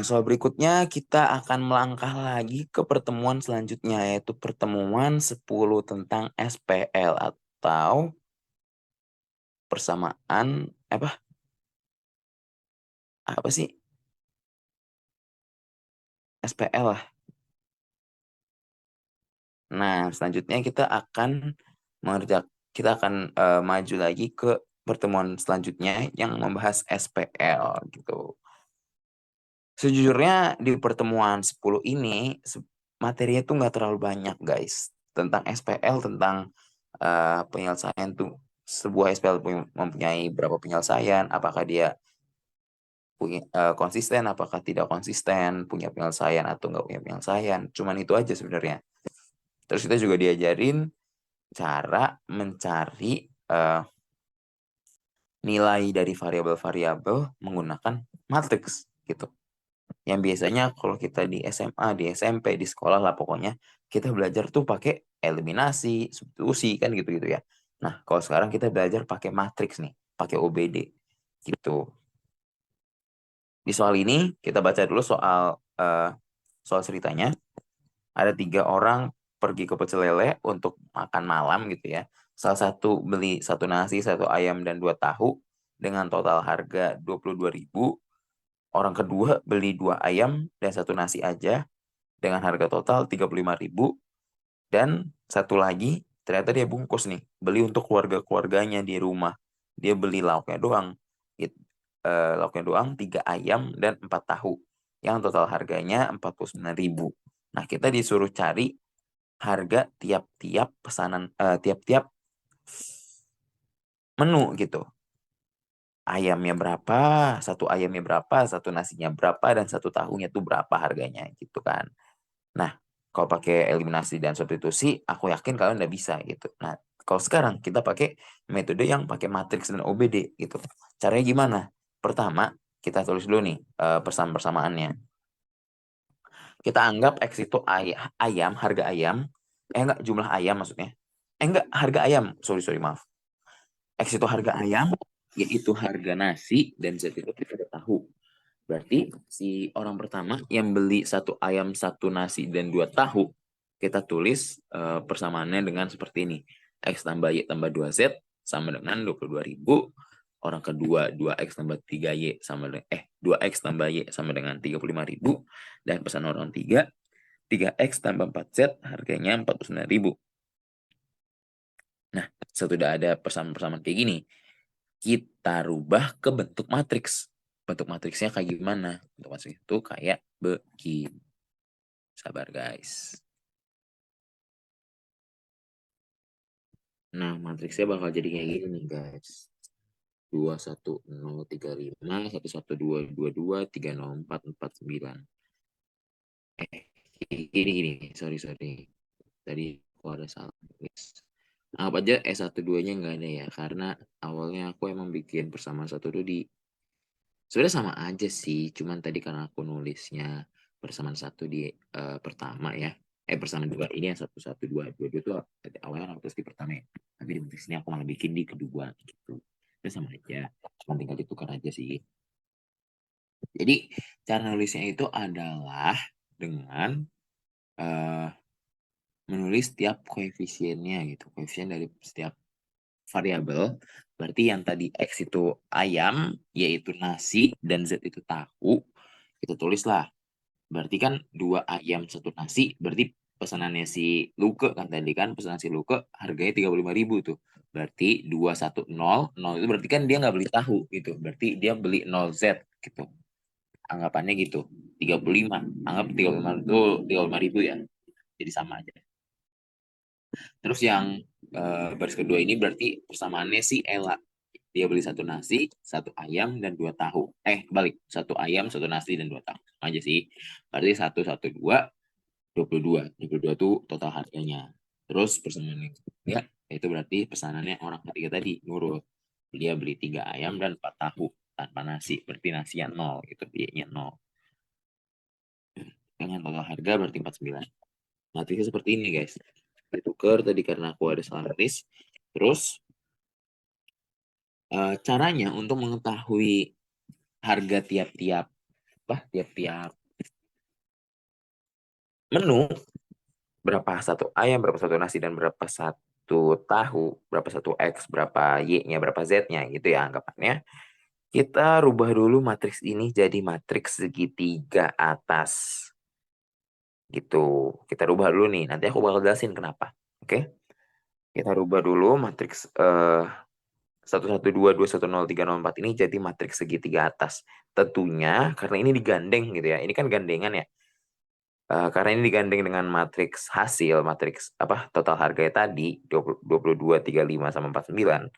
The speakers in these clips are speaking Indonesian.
soal berikutnya kita akan melangkah lagi ke pertemuan selanjutnya, yaitu pertemuan 10 tentang SPL atau persamaan apa sih? SPL lah. Nah, selanjutnya kita akan maju lagi ke pertemuan selanjutnya yang membahas SPL gitu. Sejujurnya di pertemuan 10 ini materinya tuh nggak terlalu banyak guys. Tentang SPL, tentang penyelesaian tuh sebuah SPL mempunyai berapa penyelesaian, apakah dia punya konsisten, apakah tidak konsisten, punya penyelesaian atau nggak punya penyelesaian. Cuman itu aja sebenarnya. Terus kita juga diajarin cara mencari nilai dari variabel-variabel menggunakan matriks gitu. Yang biasanya kalau kita di SMA, di SMP, di sekolah lah pokoknya kita belajar tuh pakai eliminasi, substitusi kan gitu-gitu ya. Nah, kalau sekarang kita belajar pakai matriks nih, pakai OBD gitu. Di soal ini kita baca dulu soal ceritanya. Ada 3 orang pergi ke pecel lele untuk makan malam gitu ya. Salah satu beli 1 nasi, 1 ayam, dan 2 tahu dengan total harga 22.000. Orang kedua beli 2 ayam dan 1 nasi aja dengan harga total 35.000. Dan satu lagi ternyata dia bungkus nih, beli untuk keluarga-keluarganya di rumah. Dia beli lauknya doang. Lauknya doang 3 ayam dan 4 tahu. Yang total harganya 49.000. Nah, kita disuruh cari harga tiap-tiap tiap-tiap menu gitu. Ayamnya berapa, 1 ayamnya berapa, 1 nasinya berapa, dan 1 tahunya tuh berapa harganya gitu kan. Nah, kalau pakai eliminasi dan substitusi, aku yakin kalian udah bisa gitu. Nah, kalau sekarang kita pakai metode yang pakai matriks dan OBD gitu. Caranya gimana? Pertama, kita tulis dulu nih persamaan-persamaannya. Kita anggap X itu ayam, harga ayam. Enggak, jumlah ayam maksudnya. Enggak, harga ayam. Sorry, maaf. X itu harga ayam, yaitu harga nasi, dan Z itu harga tahu. Berarti si orang pertama yang beli 1 ayam, 1 nasi, dan 2 tahu, kita tulis persamaannya dengan seperti ini. X tambah Y tambah 2Z sama dengan 22.000. Orang kedua 2X tambah 3Y sama dengan 2X tambah Y sama dengan 35.000. Dan pesan orang 3X tambah 4Z harganya 49.000. Nah, setelah ada persamaan-persamaan kayak gini, kita rubah ke bentuk matriks. Bentuk matriksnya kayak gimana? Bentuk matriks itu kayak begini. Sabar guys. Nah, matriksnya bakal jadi kayak gini nih guys. 2 1 0 3 5 1 1 2 2 2 3 0 4 4 9. Gini. Sorry. Tadi aku ada salah. Anggap aja S12-nya nggak ada ya, karena awalnya aku emang bikin persamaan satu dulu di sebenarnya sama aja sih, cuman tadi karena aku nulisnya persamaan satu di pertama ya, persamaan dua ini yang 1 1 2 2 2 tuh awalnya aku tulis di pertama ya, tapi di sini aku malah bikin di kedua gitu. Itu sama aja, cuma tinggal ditukar aja sih. Jadi cara nulisnya itu adalah dengan menulis setiap koefisiennya gitu, koefisien dari setiap variabel. Berarti yang tadi X itu ayam, yaitu nasi, dan Z itu tahu, kita tulislah. Berarti kan 2 ayam 1 nasi, berarti pesanannya si Luke kan tadi kan, pesanan si Luke harganya 35.000 tuh. Berarti 210 0 itu berarti kan dia nggak beli tahu gitu. Berarti dia beli 0Z gitu. Anggapannya gitu. 35. Anggap 35 itu 35.000 ya. Jadi sama aja. Terus yang baris kedua ini berarti persamaannya si Ella. Dia beli 1 nasi, 1 ayam, dan 2 tahu. Balik. 1 ayam, 1 nasi, dan 2 tahu. Sama aja sih. Berarti 1, 1, 2, 22. 22 itu total harganya. Terus persamaan yang ketiga, itu berarti pesanannya orang ketiga tadi, Nurul. Dia beli 3 ayam dan 4 tahu tanpa nasi. Berarti nasinya 0. Itu biayanya 0. Dengan total harga berarti 49. Matriksnya seperti ini guys. Ditukar tadi karena aku ada salah nulis. Terus caranya untuk mengetahui harga tiap-tiap tiap-tiap menu, berapa satu ayam, berapa satu nasi, dan berapa satu tahu, berapa satu X, berapa Y-nya, berapa Z-nya gitu ya anggapannya. Kita rubah dulu matriks ini jadi matriks segitiga atas. Gitu. Kita rubah dulu nih. Nanti aku bakal jelasin kenapa. Oke? Kita rubah dulu matriks 112, 21, 0, 3, 0, 4 ini jadi matriks segitiga atas. Tentunya karena ini digandeng gitu ya. Ini kan gandengan ya. Karena ini digandeng dengan matriks hasil, matriks apa total harganya tadi 22, 35 sama 49.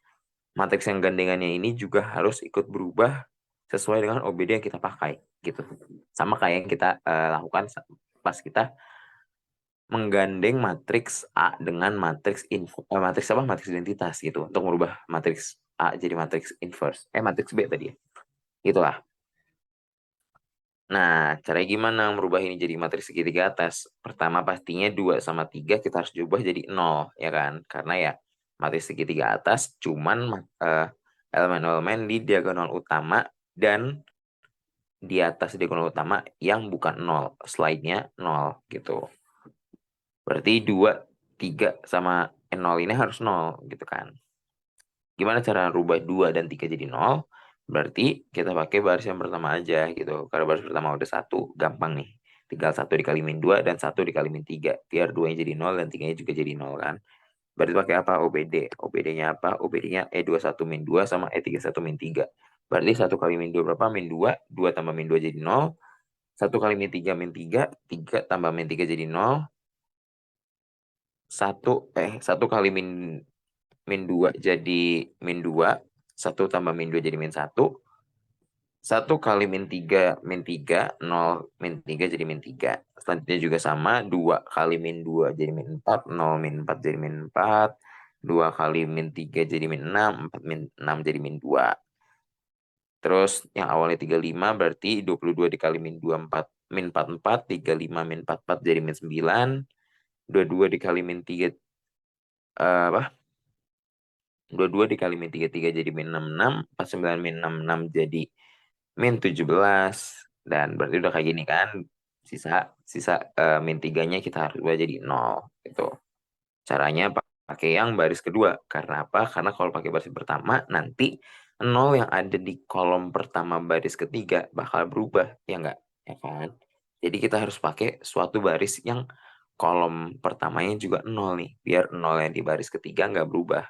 Matriks yang gandengannya ini juga harus ikut berubah sesuai dengan OBD yang kita pakai gitu. Sama kayak yang kita lakukan pas kita menggandeng matriks A dengan matriks matriks apa? Matriks identitas gitu untuk merubah matriks A jadi matriks inverse. Matriks B tadi ya. Itulah. Nah, caranya gimana merubah ini jadi matriks segitiga atas? Pertama pastinya 2 sama 3 kita harus ubah jadi 0, ya kan? Karena ya matriks segitiga atas cuman elemen-elemen di diagonal utama dan di atas diagonal utama yang bukan 0. Slide-nya 0 gitu. Berarti 2, 3 sama 0 ini harus 0 gitu kan. Gimana cara rubah 2 dan 3 jadi 0? Berarti kita pakai baris yang pertama aja gitu. Karena baris pertama udah 1, gampang nih. Tinggal 1 dikali min 2 dan 1 dikali min 3. Biar 2-nya jadi 0 dan 3-nya juga jadi 0 kan. Berarti pakai apa? OBD. OBD-nya apa? OBD-nya E21 min 2 sama E31 min 3. Berarti 1 kali min 2 berapa? Min 2. 2 tambah min 2 jadi 0. 1 kali min 3 min 3. 3 tambah min 3 jadi 0. 1 kali min 2 jadi min 2. 1 tambah min 2 jadi min 1. 1 kali min 3, 0 min 3 jadi min 3. Selanjutnya juga sama, 2 kali min 2 jadi min 4, 0 min 4 jadi min 4, 2 kali min 3 jadi min 6, 4 min 6 jadi min 2. Terus yang awalnya 35 berarti 22 dikali min 2, 4, min 4, 4, 35 min 4, 4 jadi min 9, 22 dikali min 3, apa? 22 dikali min 33 jadi min 66, 49 min 66 jadi min 17, dan berarti udah kayak gini kan, sisa min 3-nya kita harus ubah jadi 0 gitu. Caranya pakai yang baris kedua. Karena apa? Karena kalau pakai baris pertama nanti 0 yang ada di kolom pertama baris ketiga bakal berubah, ya enggak? Ya kan? Jadi kita harus pakai suatu baris yang kolom pertamanya juga 0 nih, biar 0 yang di baris ketiga nggak berubah.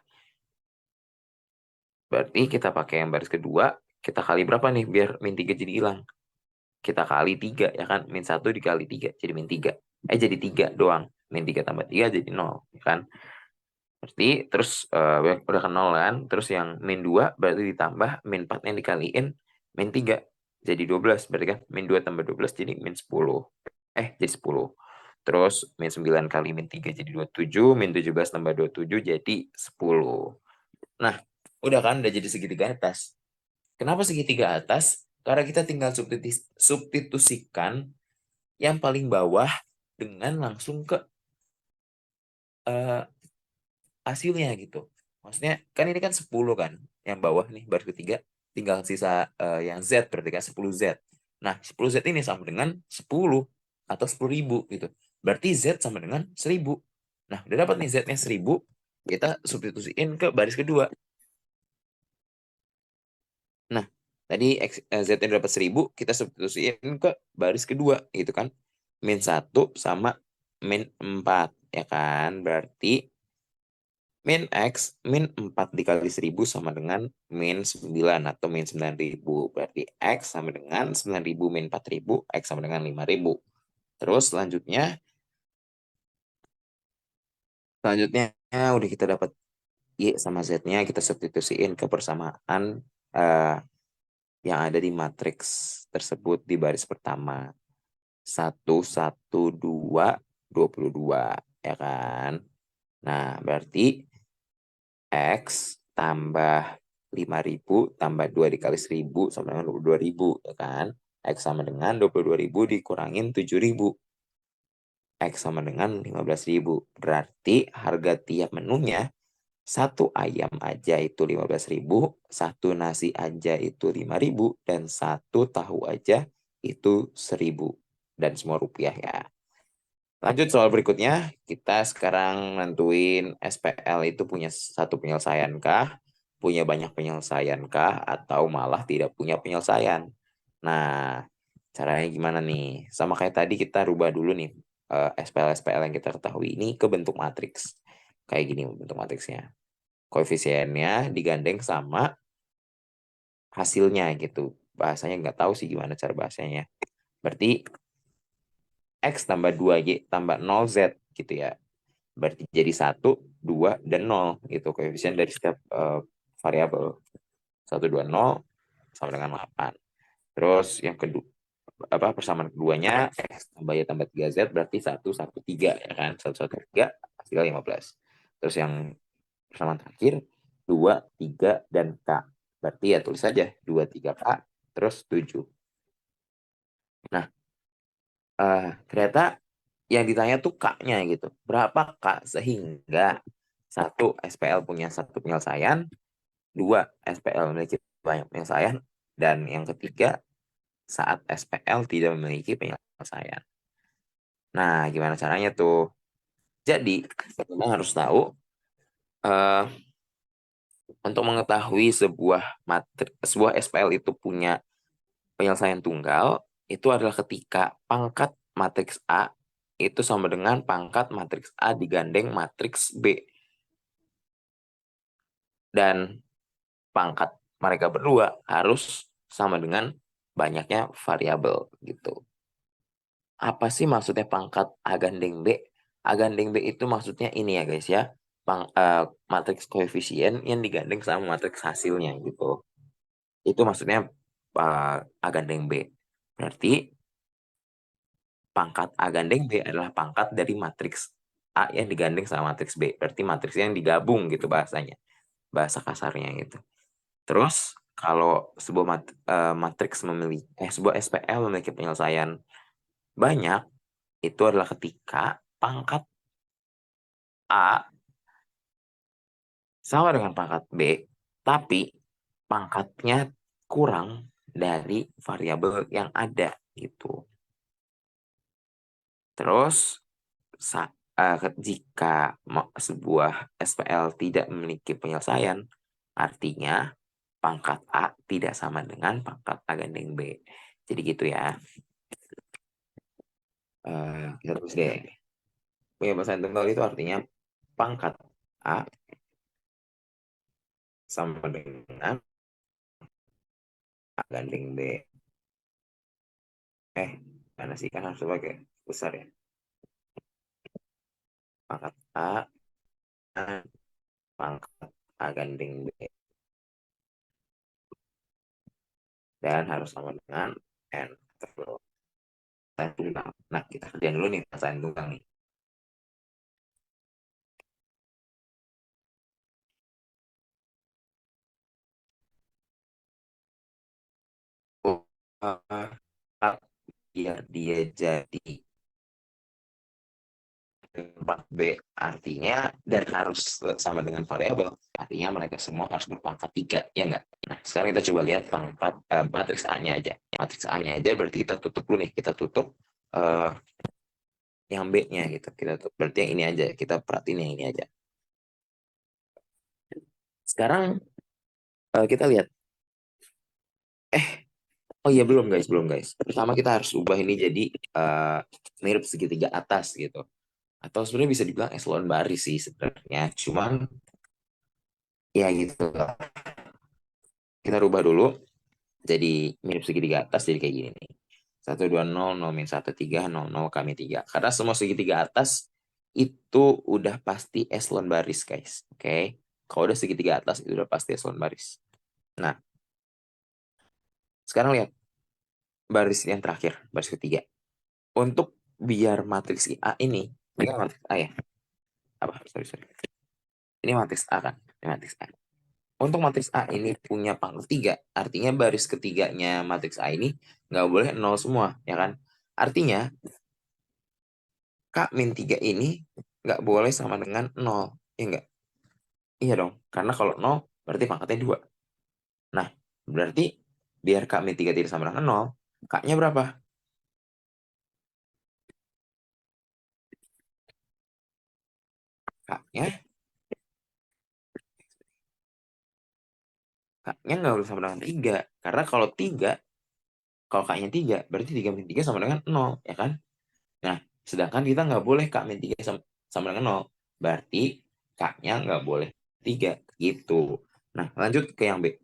Berarti kita pakai yang baris kedua, kita kali berapa nih biar min 3 jadi hilang? Kita kali 3 ya kan, min 1 dikali 3 jadi min 3. Jadi 3 doang. Min 3 tambah 3 jadi 0 ya kan. Berarti terus udah ke 0 kan. Terus yang min 2 berarti ditambah min 4-nya dikaliin min 3 jadi 12. Berarti kan min 2 tambah 12 jadi min 10. Jadi 10. Terus min 9 kali min 3 jadi 27. Min 17 tambah 27 jadi 10. Nah, udah kan, udah jadi segitiga atas. Kenapa segitiga atas? Karena kita tinggal substitusikan yang paling bawah dengan langsung ke hasilnya gitu. Maksudnya kan ini kan 10 kan, yang bawah nih baris ketiga, tinggal sisa yang Z berarti kan 10Z. Nah, 10Z ini sama dengan 10 atau 10.000 gitu. Berarti Z sama dengan 1.000. Nah, udah dapat nih Z-nya 1.000, kita substitusiin ke baris kedua. Nah, tadi Z yang dapat 1.000, kita substitusiin ke baris kedua, gitu kan. Min 1 sama min 4, ya kan. Berarti min X, min 4 dikali 1.000 sama dengan min 9 atau min 9.000. Berarti X sama dengan 9.000 min 4.000, X sama dengan 5.000. Terus selanjutnya udah kita dapat Y sama Z-nya, kita substitusiin ke persamaan yang ada di matriks tersebut di baris pertama. 1, 1, 2, 22, ya kan? Nah, berarti X tambah 5.000 tambah 2 dikali 1.000 sama dengan 22.000, ya kan? X sama dengan 22.000 dikurangin 7.000. X sama dengan 15.000. Berarti harga tiap menunya, satu ayam aja itu 15.000, satu nasi aja itu 5.000, dan satu tahu aja itu 1.000 dan semua rupiah ya. Lanjut soal berikutnya, kita sekarang nentuin SPL itu punya satu penyelesaian kah, punya banyak penyelesaian kah, atau malah tidak punya penyelesaian. Nah, caranya gimana nih? Sama kayak tadi kita rubah dulu nih SPL-SPL yang kita ketahui ini ke bentuk matriks. Kayak gini bentuk matriksnya. Koefisiennya digandeng sama hasilnya gitu. Bahasanya nggak tahu sih gimana cara bahasanya. Berarti X tambah 2Y tambah 0Z gitu ya. Berarti jadi 1, 2, dan 0 gitu. Koefisien dari setiap variabel. 1, 2, 0 sama dengan 8. Terus yang kedua, persamaan keduanya X tambah Y tambah 3Z berarti 1, 1, 3 ya kan. 1, 1, 3 hasilnya 15. Terus yang persamaan terakhir 2, 3, dan K. Berarti ya tulis saja 2, 3, K terus 7. Nah, ternyata yang ditanya tuh K-nya gitu. Berapa K sehingga satu SPL punya satu penyelesaian, dua SPL memiliki banyak penyelesaian, dan yang ketiga saat SPL tidak memiliki penyelesaian. Nah, gimana caranya tuh? Jadi, memang harus tahu uh, untuk mengetahui sebuah SPL itu punya penyelesaian tunggal, itu adalah ketika pangkat matriks A itu sama dengan pangkat matriks A digandeng matriks B. Dan pangkat mereka berdua harus sama dengan banyaknya variabel gitu. Apa sih maksudnya pangkat A gandeng B? A gandeng B itu maksudnya ini ya guys ya, matriks koefisien yang digandeng sama matriks hasilnya gitu. Itu maksudnya A gandeng B. Berarti pangkat A gandeng B adalah pangkat dari matriks A yang digandeng sama matriks B. Berarti matriks yang digabung gitu bahasanya. Bahasa kasarnya gitu. Terus kalau matriks sebuah SPL memiliki penyelesaian banyak, itu adalah ketika pangkat A sama dengan pangkat B, tapi pangkatnya kurang dari variabel yang ada gitu. Terus jika sebuah SPL tidak memiliki penyelesaian, artinya pangkat A tidak sama dengan pangkat A gandeng B. Jadi gitu ya. Kita tulis deh. Penyelesaian tunggal itu artinya pangkat A sama dengan A gandeng B. Mana sih kan harus pakai besar ya. Pangkat A, pangkat A gandeng B. Dan harus sama dengan N. Tunggal. Nah, kita kerjain dulu nih penyelesaian tunggal nih. Oh, dia jadi 4B artinya dan harus sama dengan variabel artinya mereka semua harus berpangkat 3 ya enggak. Nah sekarang kita coba lihat pangkat matriks A-nya aja. Matriks A-nya aja berarti kita tutup dulu nih, kita tutup uh, yang B-nya gitu, kita tutup berarti yang ini aja, kita perhatiin yang ini aja. Sekarang kita lihat oh iya belum guys, pertama kita harus ubah ini jadi mirip segitiga atas gitu, atau sebenarnya bisa dibilang eselon baris sih sebenarnya, cuman ya gitu. Kita rubah dulu jadi mirip segitiga atas jadi kayak gini nih. 120 0 min 13 00 kami 3. Karena semua segitiga atas itu udah pasti eselon baris guys. Oke. Okay? Kalau udah segitiga atas itu udah pasti eselon baris. Nah, sekarang lihat baris yang terakhir, baris ketiga. Untuk biar matriks A ini kan matriks A ya. Apa? Sorry. Ini matriks A kan? Ini matriks A. Untuk matriks A ini punya pangkat 3, artinya baris ketiganya matriks A ini nggak boleh 0 semua, ya kan? Artinya K min 3 ini nggak boleh sama dengan 0, ya nggak? Iya dong, karena kalau 0 berarti pangkatnya 2. Nah, berarti biar K min 3 tidak sama dengan 0, K-nya berapa? K-nya, K-nya nggak boleh sama dengan 3. Karena kalau K-nya 3, berarti 3 min 3 sama dengan 0, ya kan? Nah, sedangkan kita nggak boleh K min 3 sama dengan 0. Berarti K-nya nggak boleh 3, gitu. Nah, lanjut ke yang B.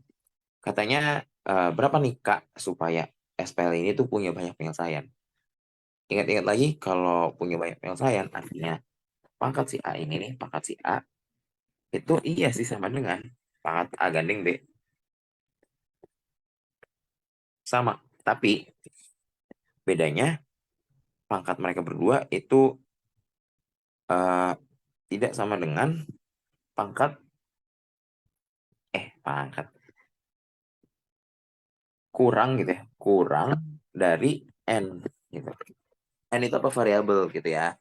Katanya, berapa nih Kak supaya SPL ini tuh punya banyak penyelesaian? Ingat-ingat lagi, kalau punya banyak penyelesaian, artinya pangkat si A ini nih, pangkat si A, itu iya sih sama dengan pangkat A gandeng B. Sama. Tapi bedanya pangkat mereka berdua itu eh, tidak sama dengan pangkat, pangkat, kurang gitu ya. Kurang dari N gitu. N itu apa? Variabel gitu ya.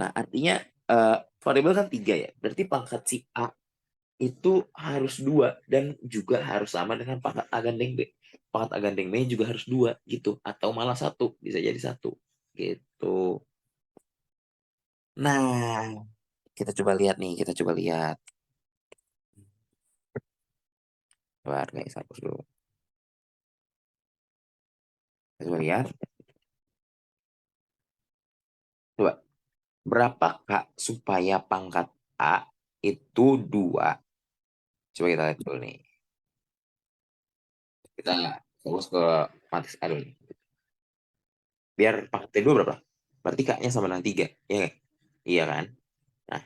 Nah, artinya eh, variabel kan 3 ya. Berarti pangkat si A itu harus 2 dan juga harus sama dengan pangkat A gandeng B. Pangkat A gandeng B juga harus 2 gitu, atau malah satu, bisa jadi satu gitu. Nah, kita coba lihat nih, kita coba lihat. Coba guys, hapus dulu. Kita coba lihat. Coba, berapa Kak supaya pangkat A itu 2? Coba kita lihat dulu nih. Kita fokus ke matriks A dulu nih. Biar pangkat dua berapa? Berarti K-nya sama dengan 3. Iya nggak? Iya kan? Nah,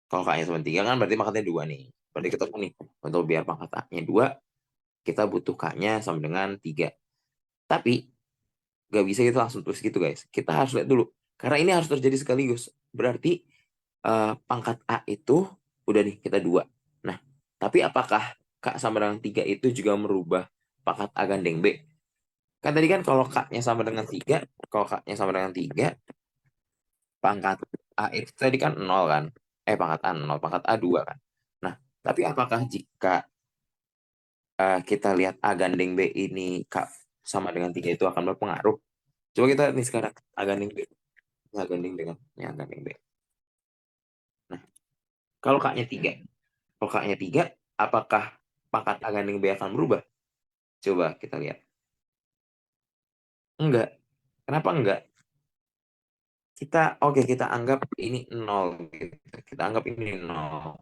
kalau K-nya sama 3 kan berarti pangkatnya 2 nih. Berarti kita nih, untuk biar pangkat A-nya 2, kita butuh K-nya sama dengan 3. Tapi nggak bisa kita langsung tulis gitu guys. Kita harus lihat dulu. Karena ini harus terjadi sekaligus. Berarti pangkat A itu udah nih kita 2. Nah, tapi apakah K sama dengan 3 itu juga merubah pangkat A gandeng B? Kan tadi kan kalau K-nya sama dengan 3, kalau K-nya sama dengan 3, pangkat A itu tadi kan 0 kan? Pangkat A 0, pangkat A 2 kan? Nah, tapi apakah jika kita lihat A gandeng B ini K sama dengan 3 itu akan berpengaruh? Coba kita lihat nih sekarang A gandeng B. A gandeng dengan A gandeng B. Nah, kalau K-nya 3, kalau K-nya 3, apakah pangkat A gandeng B akan berubah? Coba kita lihat. Enggak. Kenapa enggak? Kita anggap ini 0 gitu. Kita anggap ini 0.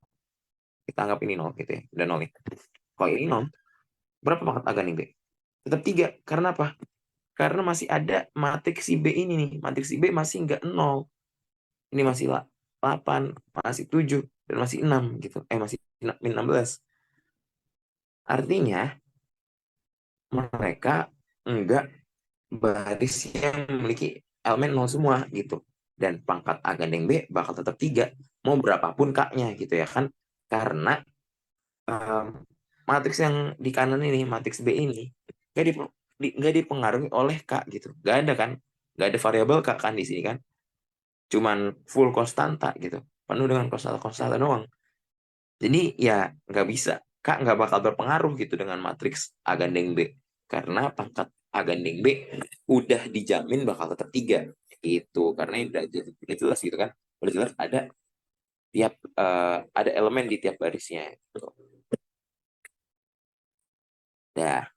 Kita anggap ini 0 gitu ya. Dan 0 nih. Kalau ini 0, berapa pangkat A gandeng B? Tetap 3. Karena apa? Karena masih ada matriks si B ini nih. Matriks si B masih enggak 0. Ini masih 8, masih 7, dan masih 6 gitu. Masih 16. Artinya mereka enggak baris yang memiliki elemen 0 semua gitu. Dan pangkat A gandeng B bakal tetap 3. Mau berapapun K-nya gitu ya kan. Karena um, matriks yang di kanan ini, matriks B ini, nggak dipengaruhi oleh K gitu. Nggak ada kan. Nggak ada variabel K kan di sini kan. Cuman full konstanta gitu. Penuh dengan konstanta-konstanta doang. Jadi ya nggak bisa. Kak nggak bakal berpengaruh gitu dengan matriks A gandeng B. Karena pangkat A gandeng B udah dijamin bakal tetap 3. Gitu. Karena ini udah jelas gitu kan. Udah jelas ada elemen di tiap barisnya. Gitu. Nah,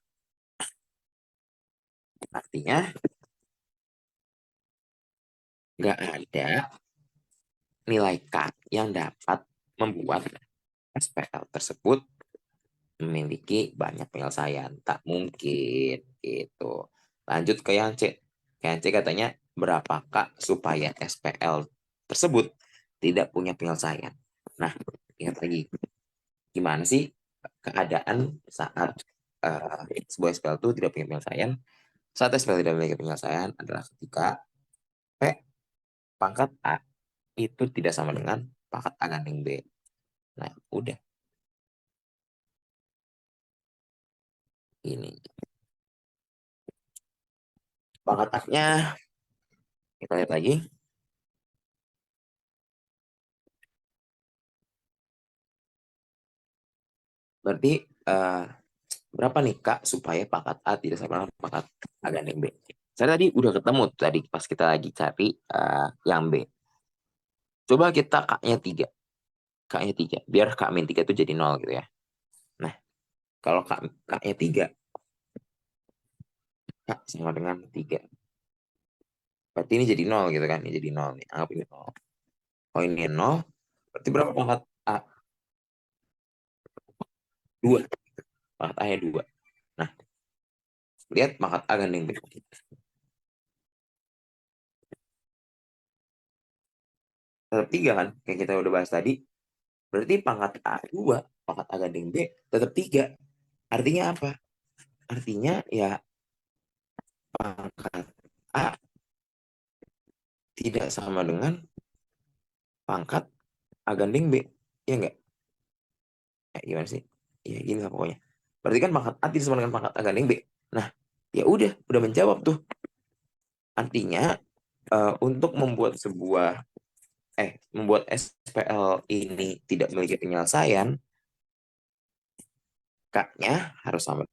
artinya nggak ada nilai K yang dapat membuat SPL tersebut memiliki banyak penyelesaian. Tak mungkin gitu. Lanjut ke yang C. Yang C katanya berapakah supaya SPL tersebut tidak punya penyelesaian. Nah, ingat lagi. Gimana sih keadaan saat sebuah SPL itu tidak punya penyelesaian? Saat SPL tidak memiliki penyelesaian adalah ketika P pangkat A itu tidak sama dengan pangkat A gandeng B. Nah, udah. Ini. Pangkat A-nya kita lihat lagi. Berarti berapa nih Kak supaya pangkat A tidak sama dengan pangkat A gandeng B? Saya tadi udah ketemu tadi pas kita lagi cari yang B. Coba kita K-nya 3. K-nya 3. Biar K-3 itu jadi 0 gitu ya. Nah, kalau K-nya 3, K sama dengan 3. Berarti ini jadi 0 gitu kan. Ini jadi 0 nih. Anggap ini 0. Oh ini 0. Berarti berapa pangkat A? 2. Pangkat A-nya 2. Nah, lihat pangkat A gandeng B. Tetap 3 kan? Kayak kita udah bahas tadi. Berarti pangkat A2, pangkat A gandeng B tetap 3. Artinya apa? Artinya ya pangkat A tidak sama dengan pangkat A gandeng B. Ya enggak? Gimana sih? Ya gini lah pokoknya. Berarti kan pangkat A tidak sama dengan pangkat A gandeng B. Nah, ya udah menjawab tuh. Artinya untuk membuat SPL ini tidak memiliki penyelesaian, K-nya harus sama